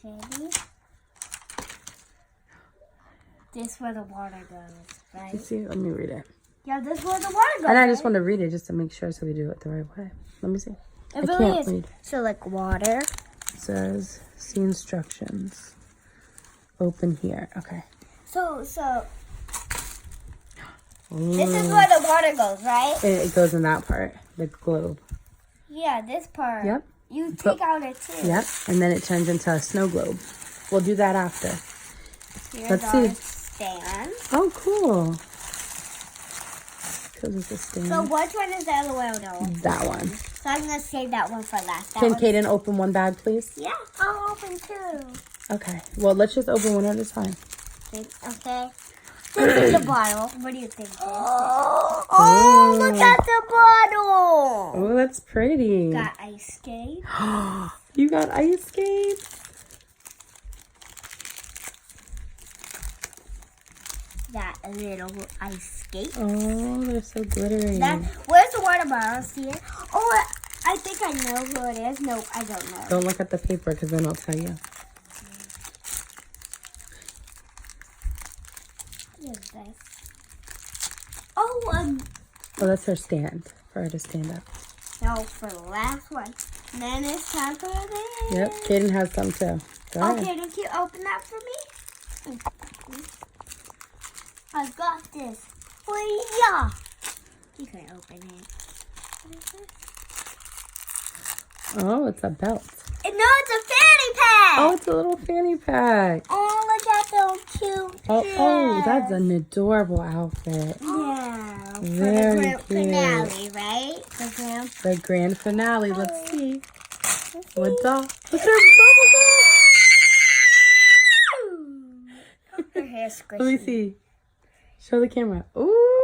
Ready? This is where the water goes, right? You see? Let me read it. Yeah, this is where the water goes. And I just want to read it just to make sure so we do it the right way. Let me see. It I really can't is. read. So like water. It says, see instructions. Open here. Okay. So this Ooh. is where the water goes, right? It goes in that part, the globe. Yeah, this part. Yep. You take out a too. Yep. And then it turns into a snow globe. We'll do that after. Here's Let's our see. stand. Oh, cool. Because it's a stand. So which one is the other one? That one. So I'm gonna save that one for last. That Can one's- Kaden open one bag, please? Yeah, I'll open two. Okay. Well, let's just open one at a time. Okay. This is the bottle. What do you think? Oh, look at the bottle. Oh, that's pretty. Got ice skate. You got ice skates. Got a little ice skate. Oh, they're so glittery. Where's the water bottle? See it? Oh, I think I know who it is. Nope, I don't know. Don't look at the paper because then I'll tell you. What is this? Oh, Oh, that's her stand for her to stand up. no, for the last one. Then it's time for this. Yep, Kaden has some too. Go ahead. Okay, can you open that for me? I got this. Oh, yeah. You can open it. What is this? Oh, it's a belt. No, it's a fanny pack. Oh, it's a little fanny pack. Oh, look at those cute Oh, that's an adorable outfit. Yeah. For Very the grand cute. finale, right? The grand The grand finale. Let's see. What doll? Look at her Her hair squishy. Let me see. Show the camera. Ooh.